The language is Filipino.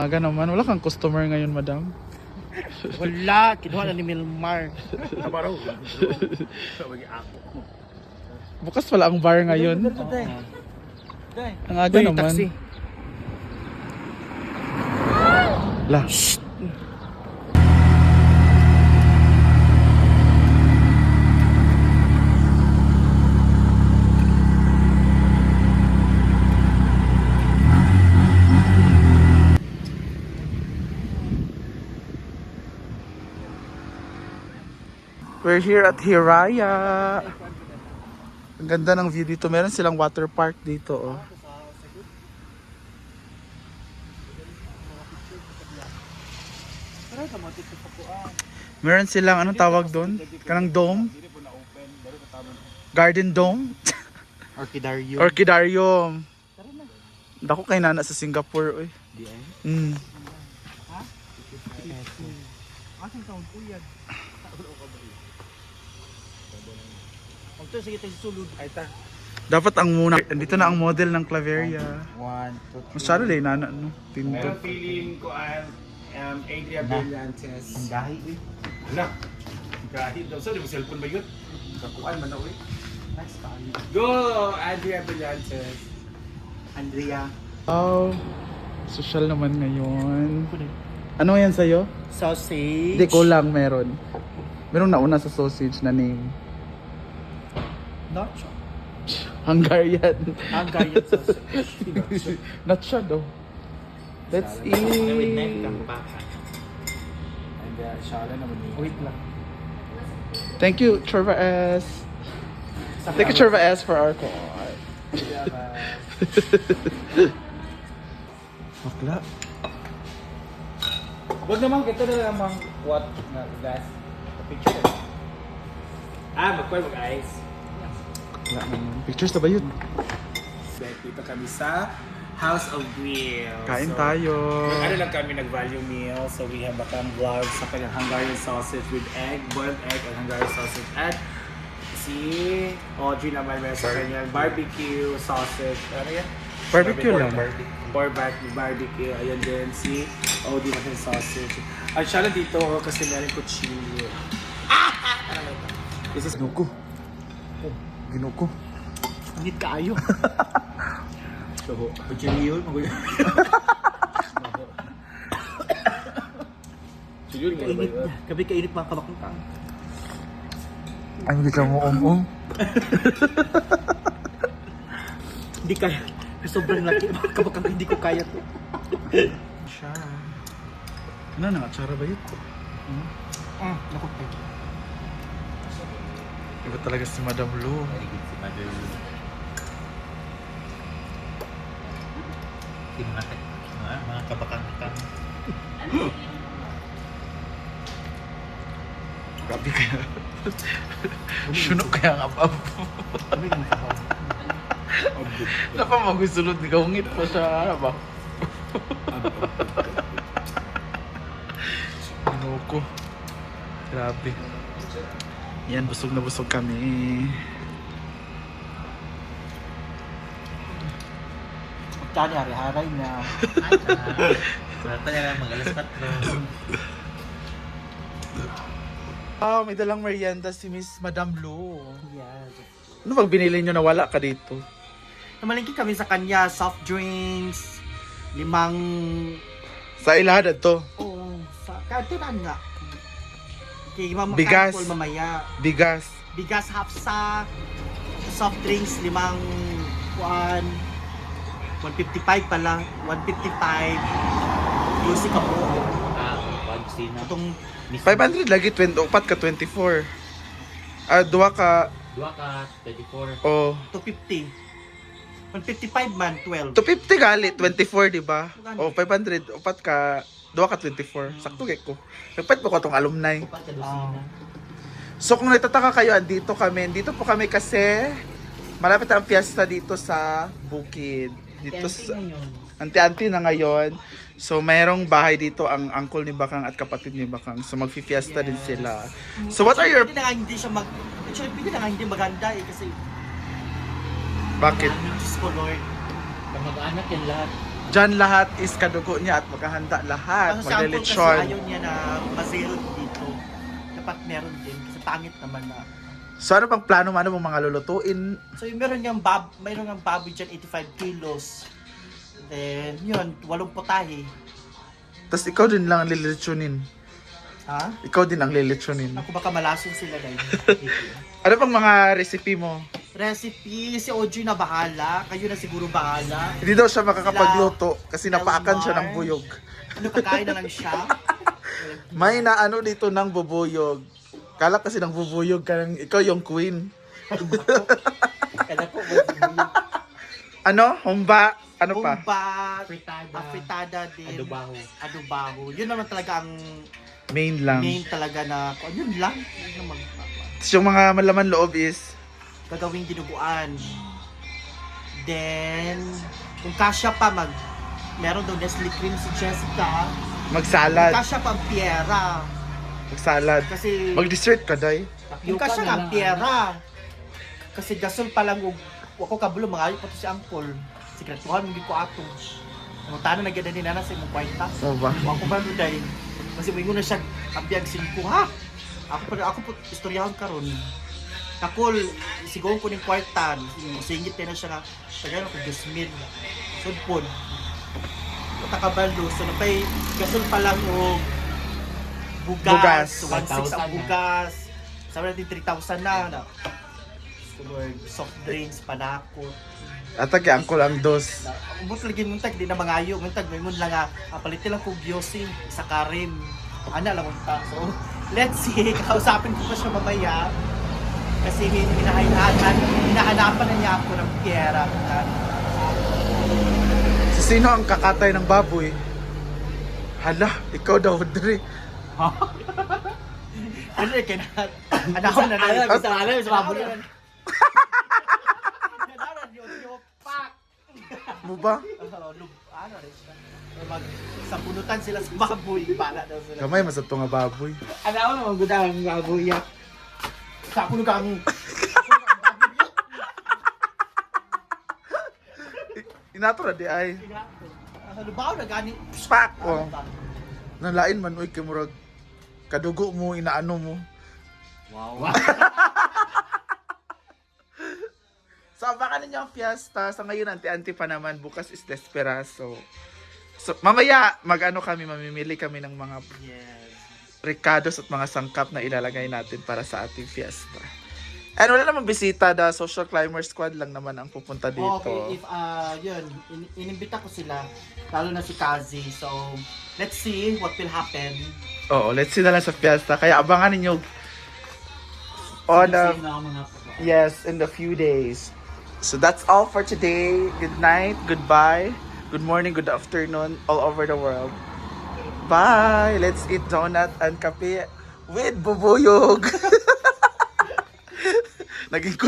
Aga naman, wala kang customer ngayon, madam. Wala, kinuha na ni Milmar. Tabaraw. Bukas pala ang bar ngayon. Ang aga Uy, naman. taxi. La. We're here at Hiraya. Ang ganda ng view dito. Meron silang water park dito. Oh. Meron silang anong tawag doon? Kanang dome? Garden dome? Orchidario. Orchidarium. Dako kay nana sa Singapore. Oy. Mm. Asang taon po yan? Ito sige tayo sulod. Ay ta. Dapat ang muna. Andito na ang model ng Claveria. 1, 2, 3. Masyado lang nana no. Tindo. Pero feeling ko Adria Brillantes. Ang dahi eh. Hala. Kahit daw. So, di mo cellphone ba yun? Kakuan man na uwi. Nice tayo. Go! Adria Brillantes. Andrea. Wow. Social naman ngayon. Ano yan sa'yo? Sausage. Hindi ko lang meron. Merong nauna sa sausage na name. Nacho. Hungarian. Hungarian sausage. Not siya daw. Let's With eat. neck kang baka. And shala naman niya. Wait lang. Thank you, Trevor S. Thank you, Trevor S for our call. Bakla. Huwag naman, ito na namang what na glass. Picture. Mag-ice. Bakla naman. Pictures na ba yun? Dito kami sa House of Grill. Kain tayo. Ano lang kami nag-value meal. So we have bakang vlog sa kanyang Hungarian sausage with egg, boiled egg and Hungarian sausage. At si Audrey naman meron sa kanyang barbecue sausage. Ano yan? Barbecue lang. Barbecue. Ayan din si Audrey naman sausage. At siya lang dito kasi meron kuchilyo. This is Ginuko. Ginuko. Init kaayo. so, kuchilyo. Siguro nga ba Kainit yun? niya. Gabi kainit mga kabakong tao. Ay, hindi ka mo Hindi kaya. Sobrang laki. Mga kabakong hindi ko kaya to. Siya. Ano na nga, tsara ba yun? Naku tayo. Iba talaga si Madam Lu. Mga kabakang tao. Grabe kaya. Sunok kaya ang abab. Napa magusulod ni kaungit pa siya. Ba? Ano ko? Grabe. Yan, busog na busog kami. Tani hari-haray na. Talaga mag-alas 4. Ah, may dalang merienda si Miss Madam Lu. Yes. Ano bang binili nyo na wala ka dito? Namalingki kami sa kanya, soft drinks, 5... Sa ilahad to. Oo, sa kantunan nga. Okay, mamakain Bigas. ko mamaya. Bigas. Bigas half sack, soft drinks 5 kuan. 155 pala, 155. Yusi ka po. Pagsina. Itong 500 lagi, 20, upat ka 24. Ah, duwa ka, 2 ka, 24. oh. 250. 155 man, 12. 250 gali, 24, di ba? O, 500, upat ka, duwa ka 24. Sakto gay ko. Nagpait po ko itong alumni. Upat ka dosina. So, kung nagtataka kayo, andito kami. Dito po kami kasi, malapit ang fiesta dito sa Bukid. Dito sa, anti-anti na ngayon. So, mayroong bahay dito ang uncle ni Bakang at kapatid ni Bakang. So, magfi-fiesta din sila. So, what are your... Pwede na nga hindi siya mag... Actually, pwede na nga hindi maganda eh kasi... Bakit? Diyos ko Lord. Mag-anak yan lahat. Diyan lahat is kadugo niya at maghahanda lahat. Ang sample kasi Maglilitsyon. ayaw niya na ma-zero dito. Dapat meron din kasi pangit naman na. So ano pang plano mo? Ano mong mga lulutuin? So yung meron niyang baboy dyan 85 kilos. Then yun, 8 putahe. Tapos ikaw din lang ang lilitsunin. Ha? Ikaw din ang lilitsunin. Ako baka malason sila dahil. Ano pang mga recipe mo? Recipe, si Audrey na bahala. Kayo na siguro bahala. Hindi daw siya makakapagluto kasi napaakan siya ng Elmar. buyog. Ano, kakain na lang siya? May naano dito ng bubuyog. Kala kasi ng bubuyog ka ng, ikaw yung queen. Kaya ko, Ano? Humba? Ano pa? Humba, Fritada. afritada din. Adobaho. Adobaho. Yun naman talaga ang Main lang. main talaga na, yun lang. Yun naman. Tapos yung mga malaman loob is, Gagawing dinuguan. Then, kung kasya pa meron daw Nestle cream si Jessica. Kung magsalad. kasya pa ang Piera. Magsalad. Kasi, Mag-dessert ka, day. yung kasya nga ang Piera. Kasi gasol pa lang, ako kabulo, mga pa to si Angkol. Sikretuhan, hindi ko ato. Ang tanong na ganda ni Nana sa imong kwarta. Oo ba? Ako ba no dahil? Kasi may na siya abiyag 5 ha. Ako po istoryahan karon. Kakol, siguro ko ning kwartan, singit na siya nga, tagay ko 2,000. Sudpon. Takabalo, so napay gasol pa lang o Bugas. 1,600 ang bugas. Sabi natin 3,000 na. Lord, soft drinks, panakot. Atag ang ko lang dos. Umot lagi mong tag, di na mangayo. Mong tag, may mun lang palit lang kong gyosin sa karim. Ana lang mong ta. So, let's see. Kakausapin ko pa siya mamaya. Kasi hinahanapan na niya ako ng piyera. So, sino ang kakatay ng baboy? Hala, ikaw daw, Dre. Ano eh, anahan na na. Alam, sa baboy. Mo ba? Ano rin siya. Sampunutan sila sa baboy. Bala daw sila. Kamay masabto nga baboy. Alam mo naman gudang ang baboy ya. Sa puno kang... Inato na di ay. Ano ba na gani? Pak! Oh. Nalain man, uy, kimurag. Kadugo mo, inaano mo. Wow. So, abangan ninyo ang fiesta. Sa ngayon, anti-anti pa naman. Bukas is Desperazo. So, mamaya, mamimili kami ng mga Yes. ricados at mga sangkap na ilalagay natin para sa ating fiesta. And wala namang bisita, the Social Climber Squad lang naman ang pupunta dito. Okay, if yun, inimbita ko sila, lalo na si Kazi. So, let's see what will happen. Oo, let's see na lang sa fiesta. Kaya abangan ninyo on yes, in the few days. So that's all for today. Good night, goodbye, good morning, good afternoon, all over the world. Bye! Let's eat donut and kape with bubuyog. Naging